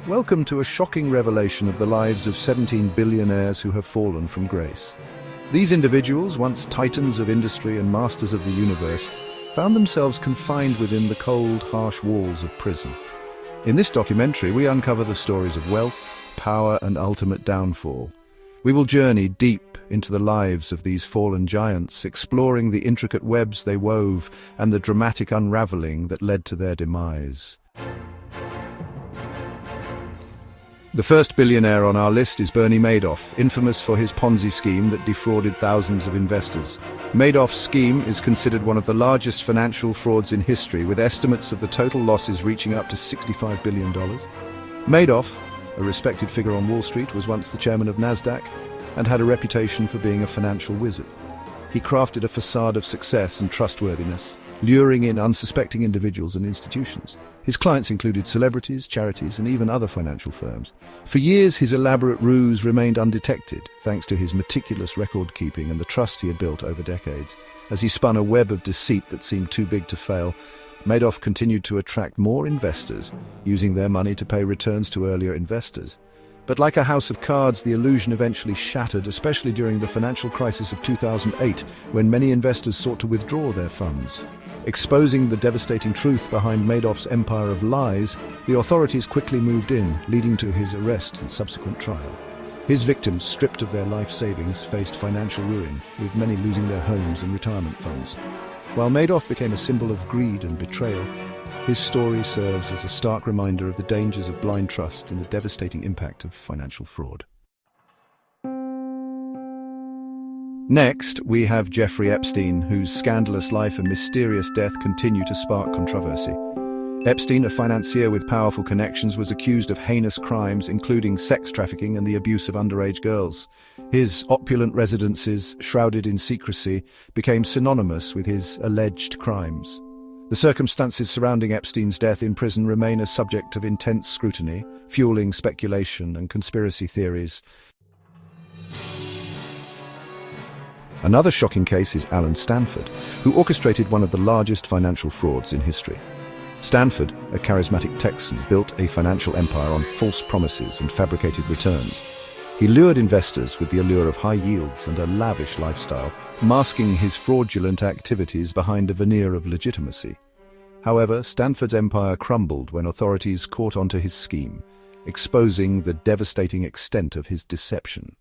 Welcome to a shocking revelation of the lives of 17 billionaires who have fallen from grace. These individuals, once titans of industry and masters of the universe, found themselves confined within the cold, harsh walls of prison. In this documentary, we uncover the stories of wealth, power, and ultimate downfall. We will journey deep into the lives of these fallen giants, exploring the intricate webs they wove and the dramatic unraveling that led to their demise. The first billionaire on our list is Bernie Madoff, infamous for his Ponzi scheme that defrauded thousands of investors. Madoff's scheme is considered one of the largest financial frauds in history, with estimates of the total losses reaching up to $65 billion. Madoff, a respected figure on Wall Street, was once the chairman of NASDAQ and had a reputation for being a financial wizard. He crafted a facade of success and trustworthiness, luring in unsuspecting individuals and institutions. His clients included celebrities, charities, and even other financial firms. For years, his elaborate ruse remained undetected, thanks to his meticulous record-keeping and the trust he had built over decades. As he spun a web of deceit that seemed too big to fail, Madoff continued to attract more investors, using their money to pay returns to earlier investors. But like a house of cards, the illusion eventually shattered, especially during the financial crisis of 2008, when many investors sought to withdraw their funds. Exposing the devastating truth behind Madoff's empire of lies, the authorities quickly moved in, leading to his arrest and subsequent trial. His victims, stripped of their life savings, faced financial ruin, with many losing their homes and retirement funds. While Madoff became a symbol of greed and betrayal, his story serves as a stark reminder of the dangers of blind trust and the devastating impact of financial fraud. Next, we have Jeffrey Epstein, whose scandalous life and mysterious death continue to spark controversy. Epstein, a financier with powerful connections, was accused of heinous crimes, including sex trafficking and the abuse of underage girls. His opulent residences, shrouded in secrecy, became synonymous with his alleged crimes. The circumstances surrounding Epstein's death in prison remain a subject of intense scrutiny, fueling speculation and conspiracy theories. Another shocking case is Alan Stanford, who orchestrated one of the largest financial frauds in history. Stanford, a charismatic Texan, built a financial empire on false promises and fabricated returns. He lured investors with the allure of high yields and a lavish lifestyle, masking his fraudulent activities behind a veneer of legitimacy. However, Stanford's empire crumbled when authorities caught onto his scheme, exposing the devastating extent of his deception.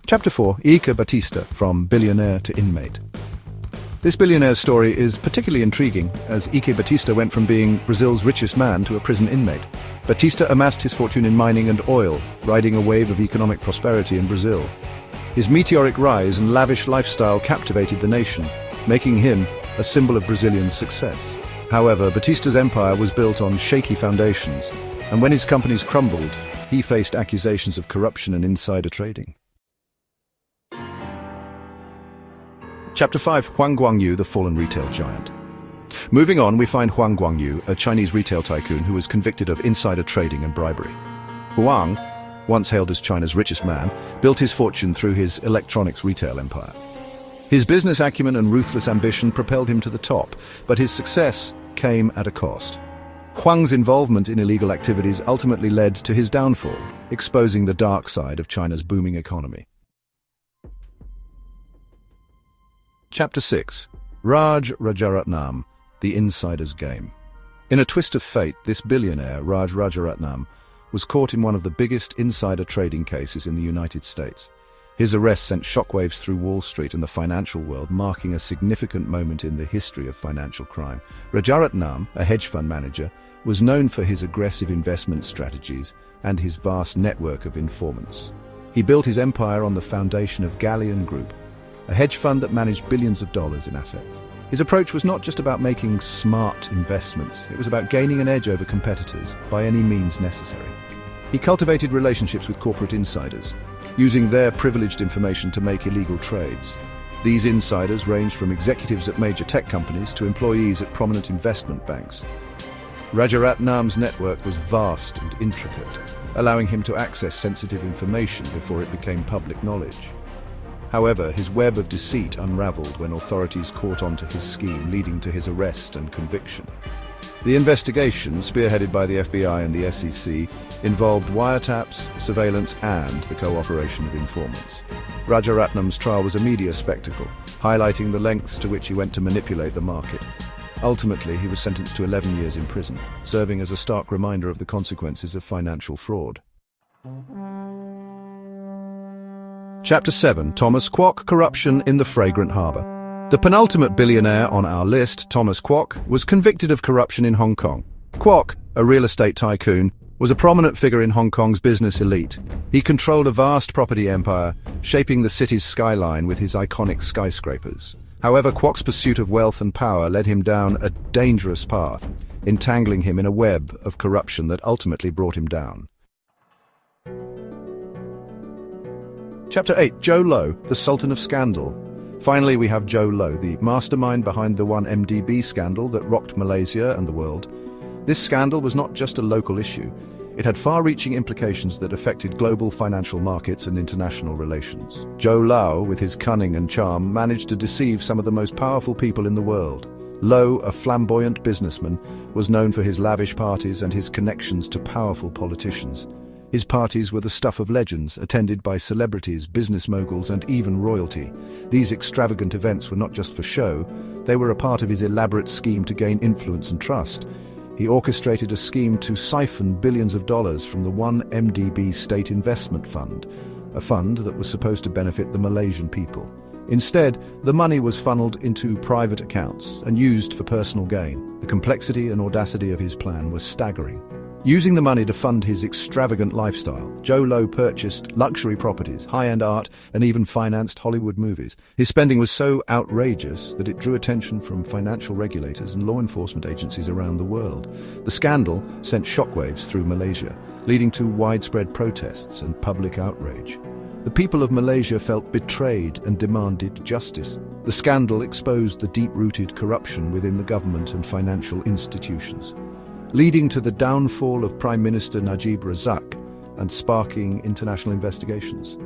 Chapter 4. Ike Batista, from billionaire to inmate. This billionaire's story is particularly intriguing, as Ike Batista went from being Brazil's richest man to a prison inmate. Batista amassed his fortune in mining and oil, riding a wave of economic prosperity in Brazil. His meteoric rise and lavish lifestyle captivated the nation, making him a symbol of Brazilian success. However, Batista's empire was built on shaky foundations, and when his companies crumbled, he faced accusations of corruption and insider trading. Chapter 5. Huang Guangyu, the fallen retail giant. Moving on, we find Huang Guangyu, a Chinese retail tycoon who was convicted of insider trading and bribery. Huang, once hailed as China's richest man, built his fortune through his electronics retail empire. His business acumen and ruthless ambition propelled him to the top, but his success came at a cost. Huang's involvement in illegal activities ultimately led to his downfall, exposing the dark side of China's booming economy. Chapter 6. Raj Rajaratnam, the Insider's Game. In a twist of fate, this billionaire, Raj Rajaratnam, was caught in one of the biggest insider trading cases in the United States. His arrest sent shockwaves through Wall Street and the financial world, marking a significant moment in the history of financial crime. Rajaratnam, a hedge fund manager, was known for his aggressive investment strategies and his vast network of informants. He built his empire on the foundation of Galleon Group, a hedge fund that managed billions of dollars in assets. His approach was not just about making smart investments, it was about gaining an edge over competitors by any means necessary. He cultivated relationships with corporate insiders, using their privileged information to make illegal trades. These insiders ranged from executives at major tech companies to employees at prominent investment banks. Rajaratnam's network was vast and intricate, allowing him to access sensitive information before it became public knowledge. However, his web of deceit unraveled when authorities caught on to his scheme, leading to his arrest and conviction. The investigation, spearheaded by the FBI and the SEC, involved wiretaps, surveillance, and the cooperation of informants. Rajaratnam's trial was a media spectacle, highlighting the lengths to which he went to manipulate the market. Ultimately, he was sentenced to 11 years in prison, serving as a stark reminder of the consequences of financial fraud. Chapter 7. Thomas Kwok, Corruption in the Fragrant Harbour. The penultimate billionaire on our list, Thomas Kwok, was convicted of corruption in Hong Kong. Kwok, a real estate tycoon, was a prominent figure in Hong Kong's business elite. He controlled a vast property empire, shaping the city's skyline with his iconic skyscrapers. However, Kwok's pursuit of wealth and power led him down a dangerous path, entangling him in a web of corruption that ultimately brought him down. Chapter 8. Joe Low, the Sultan of Scandal. Finally, we have Joe Low, the mastermind behind the 1MDB scandal that rocked Malaysia and the world. This scandal was not just a local issue. It had far-reaching implications that affected global financial markets and international relations. Joe Low, with his cunning and charm, managed to deceive some of the most powerful people in the world. Low, a flamboyant businessman, was known for his lavish parties and his connections to powerful politicians. His parties were the stuff of legends, attended by celebrities, business moguls, and even royalty. These extravagant events were not just for show, they were a part of his elaborate scheme to gain influence and trust. He orchestrated a scheme to siphon billions of dollars from the 1MDB State Investment Fund, a fund that was supposed to benefit the Malaysian people. Instead, the money was funneled into private accounts and used for personal gain. The complexity and audacity of his plan was staggering. Using the money to fund his extravagant lifestyle, Joe Low purchased luxury properties, high-end art, and even financed Hollywood movies. His spending was so outrageous that it drew attention from financial regulators and law enforcement agencies around the world. The scandal sent shockwaves through Malaysia, leading to widespread protests and public outrage. The people of Malaysia felt betrayed and demanded justice. The scandal exposed the deep-rooted corruption within the government and financial institutions, leading to the downfall of Prime Minister Najib Razak and sparking international investigations.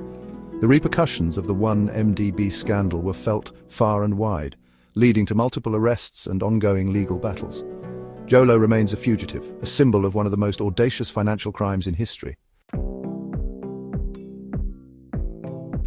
The repercussions of the 1MDB scandal were felt far and wide, leading to multiple arrests and ongoing legal battles. Joe Low remains a fugitive, a symbol of one of the most audacious financial crimes in history.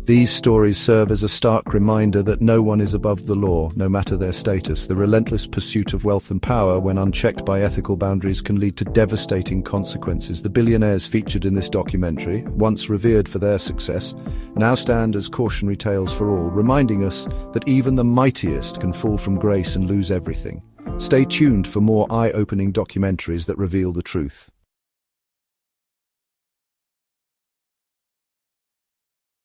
These stories serve as a stark reminder that no one is above the law, no matter their status. The relentless pursuit of wealth and power, when unchecked by ethical boundaries, can lead to devastating consequences. The billionaires featured in this documentary, once revered for their success, now stand as cautionary tales for all, reminding us that even the mightiest can fall from grace and lose everything. Stay tuned for more eye-opening documentaries that reveal the truth.